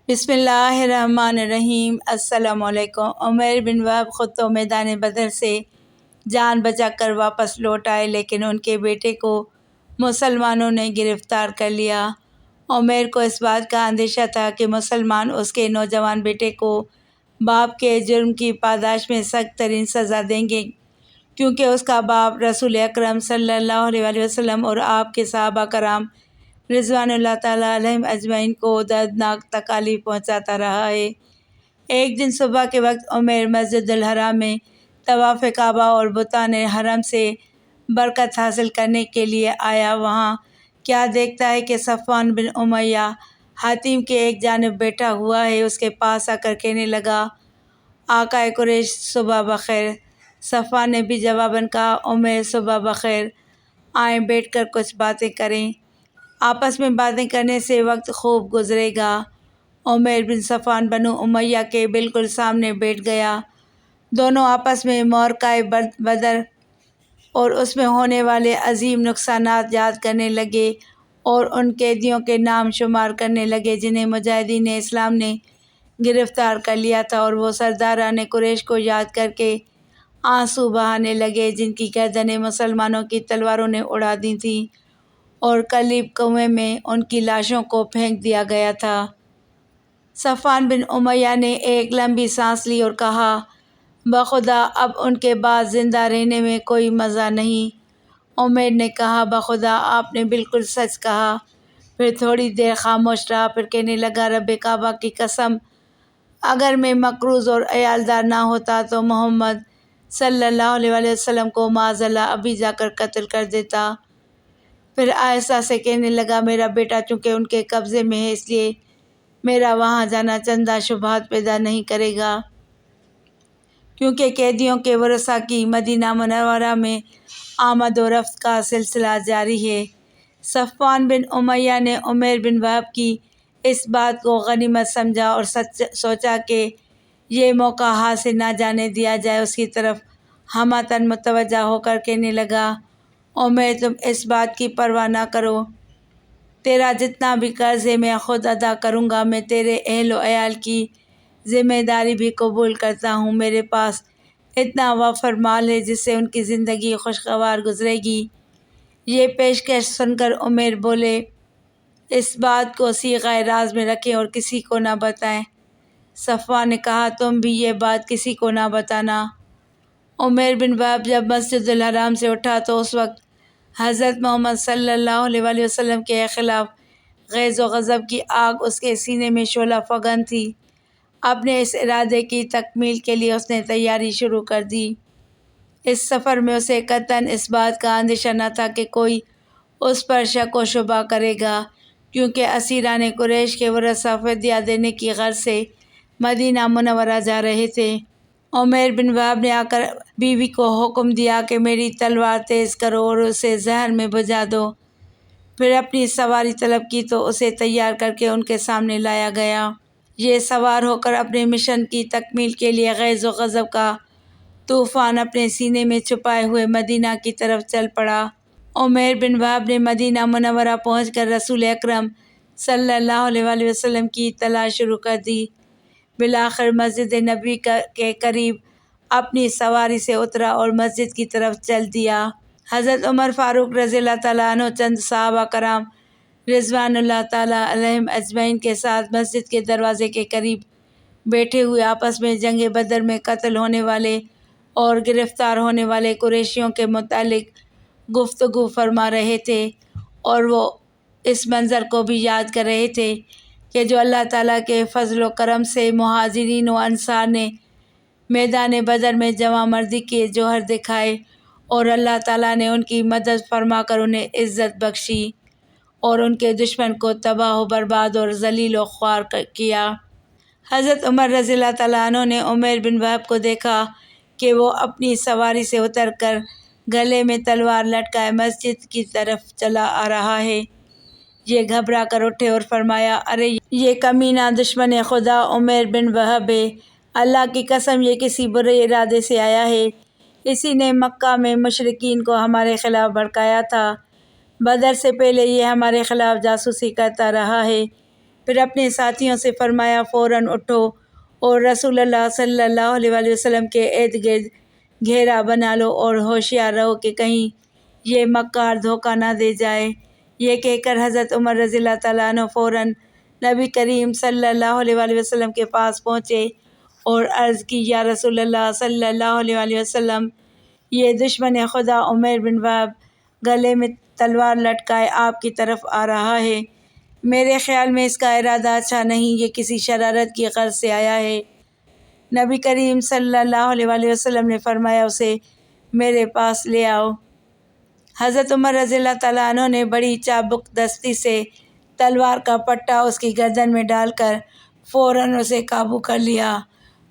بسم اللہ الرحمن الرحیم۔ السلام علیکم۔ عمیر بن وہب خود تو میدان بدر سے جان بچا کر واپس لوٹ آئے، لیکن ان کے بیٹے کو مسلمانوں نے گرفتار کر لیا۔ عمیر کو اس بات کا اندیشہ تھا کہ مسلمان اس کے نوجوان بیٹے کو باپ کے جرم کی پاداش میں سخت ترین سزا دیں گے، کیونکہ اس کا باپ رسول اکرم صلی اللہ علیہ وسلم اور آپ کے صحابہ کرام رضوان اللہ تعالیٰ علیہم اجمعین کو دردناک تکالیف پہنچاتا رہا ہے۔ ایک دن صبح کے وقت عمیر مسجد الحرام میں طواف کعبہ اور بتان حرم سے برکت حاصل کرنے کے لیے آیا۔ وہاں کیا دیکھتا ہے کہ صفوان بن امیہ حاتم کے ایک جانب بیٹھا ہوا ہے۔ اس کے پاس آ کر کہنے لگا، آقائے قریش صبح بخیر۔ صفوان نے بھی جواباً کہا، عمیر صبح بخیر، آئیں بیٹھ کر کچھ باتیں کریں، آپس میں باتیں کرنے سے وقت خوب گزرے گا۔ عمیر بن صفوان بنو امیہ کے بالکل سامنے بیٹھ گیا۔ دونوں آپس میں معرکہ بدر اور اس میں ہونے والے عظیم نقصانات یاد کرنے لگے اور ان قیدیوں کے نام شمار کرنے لگے جنہیں مجاہدین اسلام نے گرفتار کر لیا تھا، اور وہ سرداران قریش کو یاد کر کے آنسو بہانے لگے جن کی گردنیں مسلمانوں کی تلواروں نے اڑا دی تھیں اور قلیب کنویں میں ان کی لاشوں کو پھینک دیا گیا تھا۔ صفوان بن امیہ نے ایک لمبی سانس لی اور کہا، بخدا اب ان کے بعد زندہ رہنے میں کوئی مزہ نہیں۔ عمیر نے کہا، بخدا آپ نے بالکل سچ کہا۔ پھر تھوڑی دیر خاموش رہا، پھر کہنے لگا، رب کعبہ کی قسم، اگر میں مقروض اور عیالدار نہ ہوتا تو محمد صلی اللہ علیہ وسلم کو معاذ اللہ ابھی جا کر قتل کر دیتا۔ پھر آہستہ سے کہنے لگا، میرا بیٹا چونکہ ان کے قبضے میں ہے، اس لیے میرا وہاں جانا چندہ شبہات پیدا نہیں کرے گا، کیونکہ قیدیوں کے ورثاء کی مدینہ منورہ میں آمد و رفت کا سلسلہ جاری ہے۔ صفوان بن امیہ نے عمیر بن وہب کی اس بات کو غنیمت سمجھا اور سوچا کہ یہ موقع ہاتھ سے نہ جانے دیا جائے۔ اس کی طرف ہمتاً متوجہ ہو کر کہنے لگا، عمیر تم اس بات کی پرواہ نہ کرو، تیرا جتنا بھی قرض ہے میں خود ادا کروں گا۔ میں تیرے اہل و عیال کی ذمہ داری بھی قبول کرتا ہوں۔ میرے پاس اتنا وافر مال ہے جس سے ان کی زندگی خوشگوار گزرے گی۔ یہ پیشکش سن کر عمیر بولے، اس بات کو صیغہ راز میں رکھیں اور کسی کو نہ بتائیں۔ صفوان نے کہا، تم بھی یہ بات کسی کو نہ بتانا۔ عمیر بن وہب جب مسجد الحرام سے اٹھا تو اس وقت حضرت محمد صلی اللہ علیہ وسلم کے خلاف غیظ و غضب کی آگ اس کے سینے میں شعلہ فگن تھی۔ اپنے اس ارادے کی تکمیل کے لیے اس نے تیاری شروع کر دی۔ اس سفر میں اسے قطعاً اس بات کا اندیشہ نہ تھا کہ کوئی اس پر شک و شبہ کرے گا، کیونکہ اسیران قریش کے ورثاء فدیہ دینے کی غرض سے مدینہ منورہ جا رہے تھے۔ عمیر بن وہب نے آ کر بیوی کو حکم دیا کہ میری تلوار تیز کرو اور اسے زہر میں بجھا دو۔ پھر اپنی سواری طلب کی تو اسے تیار کر کے ان کے سامنے لایا گیا۔ یہ سوار ہو کر اپنے مشن کی تکمیل کے لیے غیظ و غضب کا طوفان اپنے سینے میں چھپائے ہوئے مدینہ کی طرف چل پڑا۔ عمیر بن وہب نے مدینہ منورہ پہنچ کر رسول اکرم صلی اللہ علیہ وسلم کی تلاش شروع کر دی۔ بالآخر مسجد نبوی کے قریب اپنی سواری سے اترا اور مسجد کی طرف چل دیا۔ حضرت عمر فاروق رضی اللہ تعالیٰ عنہ چند صحابہ کرام رضوان اللہ تعالیٰ علیہم اجمعین کے ساتھ مسجد کے دروازے کے قریب بیٹھے ہوئے آپس میں جنگ بدر میں قتل ہونے والے اور گرفتار ہونے والے قریشیوں کے متعلق گفتگو فرما رہے تھے، اور وہ اس منظر کو بھی یاد کر رہے تھے کہ جو اللہ تعالیٰ کے فضل و کرم سے مہاجرین و انصار نے میدان بدر میں جواں مردی کے جوہر دکھائے اور اللہ تعالیٰ نے ان کی مدد فرما کر انہیں عزت بخشی اور ان کے دشمن کو تباہ و برباد اور ذلیل و خوار کیا۔ حضرت عمر رضی اللہ تعالیٰ عنہ نے عمیر بن وہب کو دیکھا کہ وہ اپنی سواری سے اتر کر گلے میں تلوار لٹکائے مسجد کی طرف چلا آ رہا ہے۔ یہ گھبرا کر اٹھے اور فرمایا، ارے یہ کمینہ دشمن خدا عمیر بن وہب ہے، اللہ کی قسم یہ کسی برے ارادے سے آیا ہے، اسی نے مکہ میں مشرکین کو ہمارے خلاف بھڑکایا تھا، بدر سے پہلے یہ ہمارے خلاف جاسوسی کرتا رہا ہے، پھر اپنے ساتھیوں سے فرمایا فوراً اٹھو اور رسول اللہ صلی اللہ علیہ وآلہ وسلم کے ارد گرد گھیرا بنا لو اور ہوشیار رہو کہ کہیں یہ مکار دھوکہ نہ دے جائے۔ یہ کہہ کر حضرت عمر رضی اللہ تعالیٰ عنہ فوراً نبی کریم صلی اللہ علیہ وآلہ وسلم کے پاس پہنچے اور عرض کی یا رسول اللہ صلی اللہ علیہ وآلہ وسلم، یہ دشمن خدا عمیر بن وہب گلے میں تلوار لٹکائے آپ کی طرف آ رہا ہے۔ میرے خیال میں اس کا ارادہ اچھا نہیں، یہ کسی شرارت کی غرض سے آیا ہے۔ نبی کریم صلی اللہ علیہ وآلہ وسلم نے فرمایا اسے میرے پاس لے آؤ۔ حضرت عمر رضی اللہ تعالیٰ عنہ نے بڑی چابک دستی سے تلوار کا پٹا اس کی گردن میں ڈال کر فوراً اسے قابو کر لیا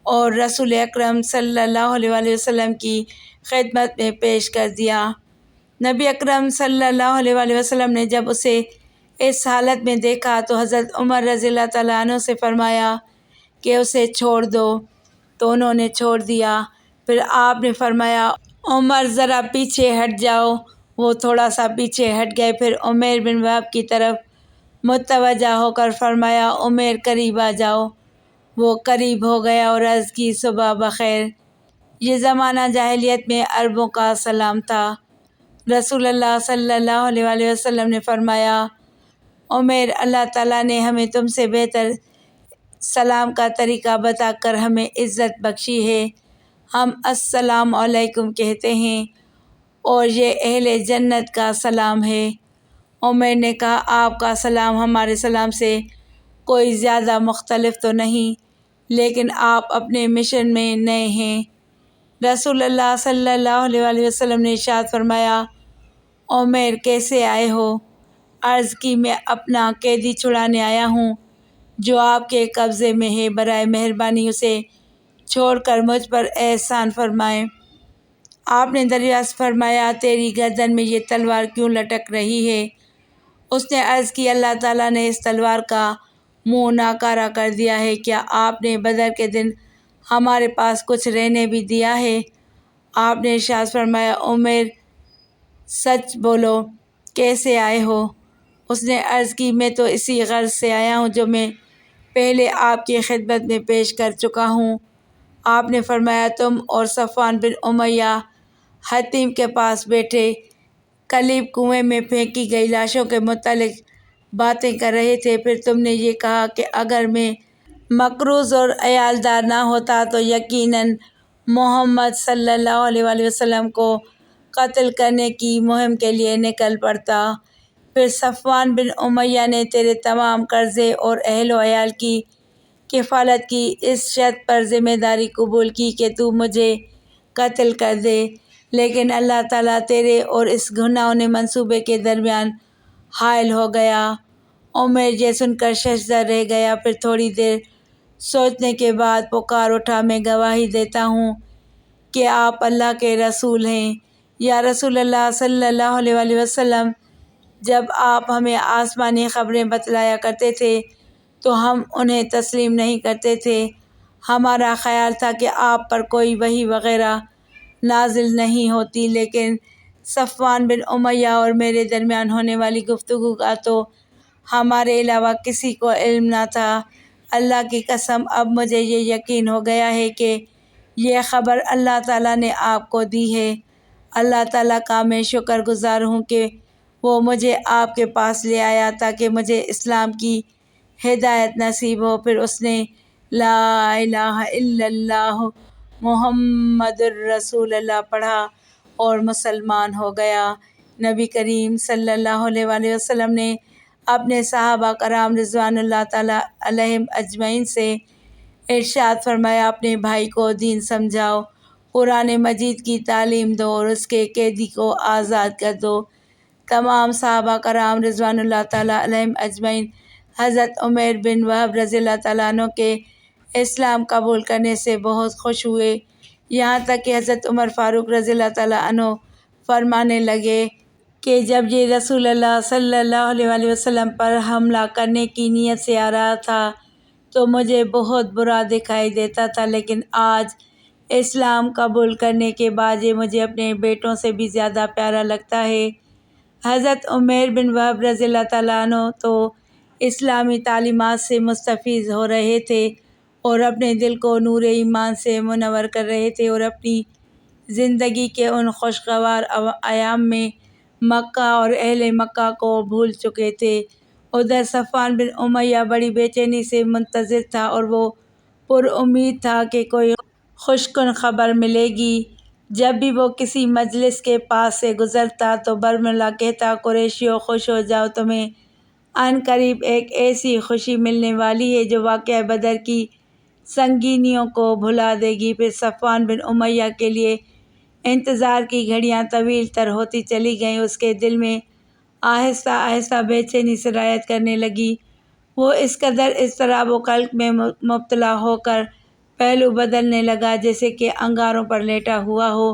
اور رسول اکرم صلی اللہ علیہ وآلہ وسلم کی خدمت میں پیش کر دیا۔ نبی اکرم صلی اللہ علیہ وآلہ وسلم نے جب اسے اس حالت میں دیکھا تو حضرت عمر رضی اللہ تعالیٰ عنہ سے فرمایا کہ اسے چھوڑ دو، تو انہوں نے چھوڑ دیا۔ پھر آپ نے فرمایا عمر ذرا پیچھے ہٹ جاؤ۔ وہ تھوڑا سا پیچھے ہٹ گئے۔ پھر عمیر بن وہب کی طرف متوجہ ہو کر فرمایا عمیر قریب آ جاؤ۔ وہ قریب ہو گیا اور عرض کی صبح بخیر۔ یہ زمانہ جاہلیت میں عربوں کا سلام تھا۔ رسول اللہ صلی اللہ علیہ وآلہ وسلم نے فرمایا عمیر، اللہ تعالیٰ نے ہمیں تم سے بہتر سلام کا طریقہ بتا کر ہمیں عزت بخشی ہے۔ ہم السلام علیکم کہتے ہیں اور یہ اہل جنت کا سلام ہے۔ عمیر نے کہا آپ کا سلام ہمارے سلام سے کوئی زیادہ مختلف تو نہیں، لیکن آپ اپنے مشن میں نئے ہیں۔ رسول اللہ صلی اللہ علیہ وآلہ وسلم نے ارشاد فرمایا عمیر کیسے آئے ہو؟ عرض کی میں اپنا قیدی چھڑانے آیا ہوں جو آپ کے قبضے میں ہے، برائے مہربانی اسے چھوڑ کر مجھ پر احسان فرمائیں۔ آپ نے دریافت فرمایا تیری گردن میں یہ تلوار کیوں لٹک رہی ہے؟ اس نے عرض کی اللہ تعالیٰ نے اس تلوار کا منہ ناکارہ کر دیا ہے۔ کیا آپ نے بدر کے دن ہمارے پاس کچھ رہنے بھی دیا ہے؟ آپ نے ارشاد فرمایا عمیر سچ بولو، کیسے آئے ہو؟ اس نے عرض کی میں تو اسی غرض سے آیا ہوں جو میں پہلے آپ کی خدمت میں پیش کر چکا ہوں۔ آپ نے فرمایا تم اور صفوان بن امیہ حطیم کے پاس بیٹھے کلیب کنویں میں پھینکی گئی لاشوں کے متعلق باتیں کر رہے تھے۔ پھر تم نے یہ کہا کہ اگر میں مقروض اور عیالدار نہ ہوتا تو یقیناً محمد صلی اللہ علیہ وآلہ وسلم کو قتل کرنے کی مہم کے لیے نکل پڑتا۔ پھر صفوان بن امیہ نے تیرے تمام قرضے اور اہل و عیال کی کفالت کی اس شرط پر ذمہ داری قبول کی کہ تو مجھے قتل کر دے، لیکن اللہ تعالیٰ تیرے اور اس گھناؤنے منصوبے کے درمیان حائل ہو گیا۔ عمیر یہ سن کر ششدر رہ گیا۔ پھر تھوڑی دیر سوچنے کے بعد پکار اٹھا میں گواہی دیتا ہوں کہ آپ اللہ کے رسول ہیں۔ یا رسول اللہ صلی اللہ علیہ وآلہ وسلم، جب آپ ہمیں آسمانی خبریں بتلایا کرتے تھے تو ہم انہیں تسلیم نہیں کرتے تھے۔ ہمارا خیال تھا کہ آپ پر کوئی وحی وغیرہ نازل نہیں ہوتی، لیکن صفوان بن امیہ اور میرے درمیان ہونے والی گفتگو کا تو ہمارے علاوہ کسی کو علم نہ تھا۔ اللہ کی قسم اب مجھے یہ یقین ہو گیا ہے کہ یہ خبر اللہ تعالیٰ نے آپ کو دی ہے۔ اللہ تعالیٰ کا میں شکر گزار ہوں کہ وہ مجھے آپ کے پاس لے آیا تاکہ مجھے اسلام کی ہدایت نصیب ہو۔ پھر اس نے لا الہ الا اللہ محمد الرسول اللہ پڑھا اور مسلمان ہو گیا۔ نبی کریم صلی اللہ علیہ وآلہ وسلم نے اپنے صحابہ کرام رضوان اللہ تعالیٰ علیہم اجمعین سے ارشاد فرمایا اپنے بھائی کو دین سمجھاؤ، قرآن مجید کی تعلیم دو اور اس کے قیدی کو آزاد کر دو۔ تمام صحابہ کرام رضوان اللہ تعالیٰ علیہم اجمعین حضرت عمیر بن وہب رضی اللہ تعالیٰ عنہ کے اسلام قبول کرنے سے بہت خوش ہوئے، یہاں تک کہ حضرت عمر فاروق رضی اللہ تعالیٰ عنہ فرمانے لگے کہ جب یہ رسول اللہ صلی اللہ علیہ وآلہ وسلم پر حملہ کرنے کی نیت سے آ رہا تھا تو مجھے بہت برا دکھائی دیتا تھا، لیکن آج اسلام قبول کرنے کے بعد یہ مجھے اپنے بیٹوں سے بھی زیادہ پیارا لگتا ہے۔ حضرت عمیر بن وہب رضی اللہ تعالیٰ عنہ تو اسلامی تعلیمات سے مستفیض ہو رہے تھے اور اپنے دل کو نور ایمان سے منور کر رہے تھے، اور اپنی زندگی کے ان خوشگوار ایام میں مکہ اور اہل مکہ کو بھول چکے تھے۔ ادھر صفوان بن امیہ بڑی بے چینی سے منتظر تھا، اور وہ پر امید تھا کہ کوئی خوشگوار خبر ملے گی۔ جب بھی وہ کسی مجلس کے پاس سے گزرتا تو برملا کہتا، قریشیو خوش ہو جاؤ، تمہیں عن قریب ایک ایسی خوشی ملنے والی ہے جو واقعہ بدر کی سنگینیوں کو بھلا دے گی۔ پھر صفوان بن امیہ کے لیے انتظار کی گھڑیاں طویل تر ہوتی چلی گئیں۔ اس کے دل میں آہستہ آہستہ بے چینی سرایت کرنے لگی۔ وہ اس قدر اضطراب و قلق میں مبتلا ہو کر پہلو بدلنے لگا جیسے کہ انگاروں پر لیٹا ہوا ہو۔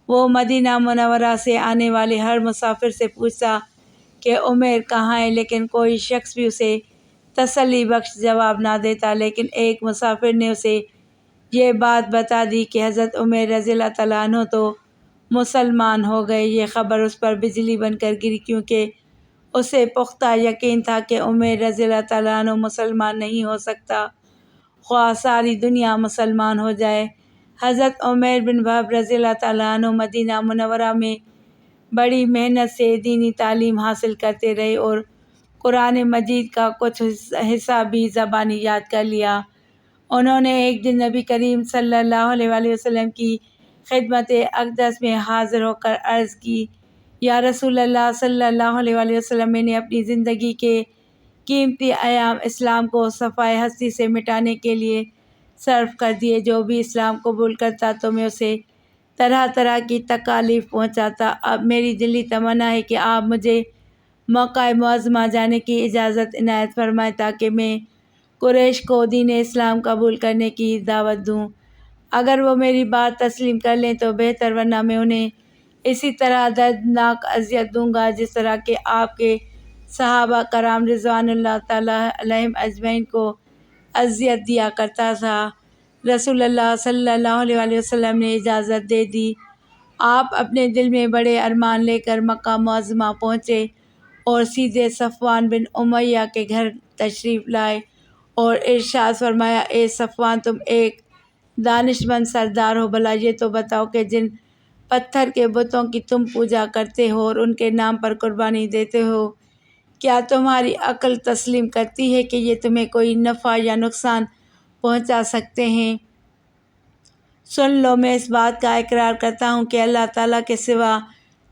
وہ مدینہ منورہ سے آنے والے ہر مسافر سے پوچھتا کہ عمیر کہاں ہے، لیکن کوئی شخص بھی اسے تسلی بخش جواب نہ دیتا۔ لیکن ایک مسافر نے اسے یہ بات بتا دی کہ حضرت عمیر رضی اللہ تعالیٰ عنہ تو مسلمان ہو گئے۔ یہ خبر اس پر بجلی بن کر گری، کیونکہ اسے پختہ یقین تھا کہ عمیر رضی اللہ تعالیٰ عنہ مسلمان نہیں ہو سکتا، خواہ ساری دنیا مسلمان ہو جائے۔ حضرت عمیر بن وہب رضی اللہ تعالیٰ عنہ مدینہ منورہ میں بڑی محنت سے دینی تعلیم حاصل کرتے رہے اور قرآن مجید کا کچھ حصہ بھی زبانی یاد کر لیا۔ انہوں نے ایک دن نبی کریم صلی اللہ علیہ وآلہ وسلم کی خدمت اقدس میں حاضر ہو کر عرض کی، یا رسول اللہ صلی اللہ علیہ وآلہ وسلم، میں نے اپنی زندگی کے قیمتی ایام اسلام کو صفائے ہستی سے مٹانے کے لیے صرف کر دیے۔ جو بھی اسلام قبول کرتا تو میں اسے طرح طرح کی تکالیف پہنچاتا۔ اب میری دلی تمنا ہے کہ آپ مجھے مکہ معظمہ جانے کی اجازت عنایت فرمائیں تاکہ میں قریش کو دین اسلام قبول کرنے کی دعوت دوں۔ اگر وہ میری بات تسلیم کر لیں تو بہتر، ورنہ میں انہیں اسی طرح دردناک اذیت دوں گا جس طرح کہ آپ کے صحابہ کرام رضوان اللہ تعالیٰ علیہم اجمعین کو اذیت دیا کرتا تھا۔ رسول اللہ صلی اللہ علیہ وآلہ وسلم نے اجازت دے دی۔ آپ اپنے دل میں بڑے ارمان لے کر مکہ معظمہ پہنچے اور سیدھے صفوان بن امیہ کے گھر تشریف لائے اور ارشاد فرمایا، اے صفوان، تم ایک دانش مند سردار ہو، بھلا یہ تو بتاؤ کہ جن پتھر کے بتوں کی تم پوجا کرتے ہو اور ان کے نام پر قربانی دیتے ہو، کیا تمہاری عقل تسلیم کرتی ہے کہ یہ تمہیں کوئی نفع یا نقصان پہنچا سکتے ہیں؟ سن لو، میں اس بات کا اقرار کرتا ہوں کہ اللہ تعالیٰ کے سوا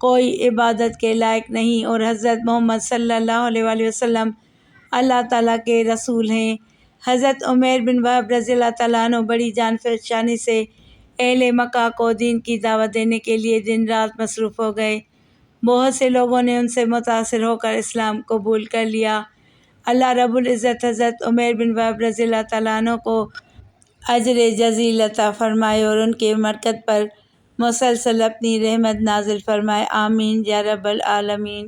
کوئی عبادت کے لائق نہیں، اور حضرت محمد صلی اللہ علیہ وآلہ وسلم اللہ تعالیٰ کے رسول ہیں۔ حضرت عمیر بن وہب رضی اللہ تعالیٰ عنہ بڑی جان فشانی سے اہل مکہ کو دین کی دعوت دینے کے لیے دن رات مصروف ہو گئے۔ بہت سے لوگوں نے ان سے متاثر ہو کر اسلام قبول کر لیا۔ اللہ رب العزت حضرت عمیر بن وہب رضی اللہ تعالیٰ عنہ کو اجر جزیل عطا فرمائے اور ان کے مرکز پر مسلسل اپنی رحمت نازل فرمائے، آمین یا رب العالمین۔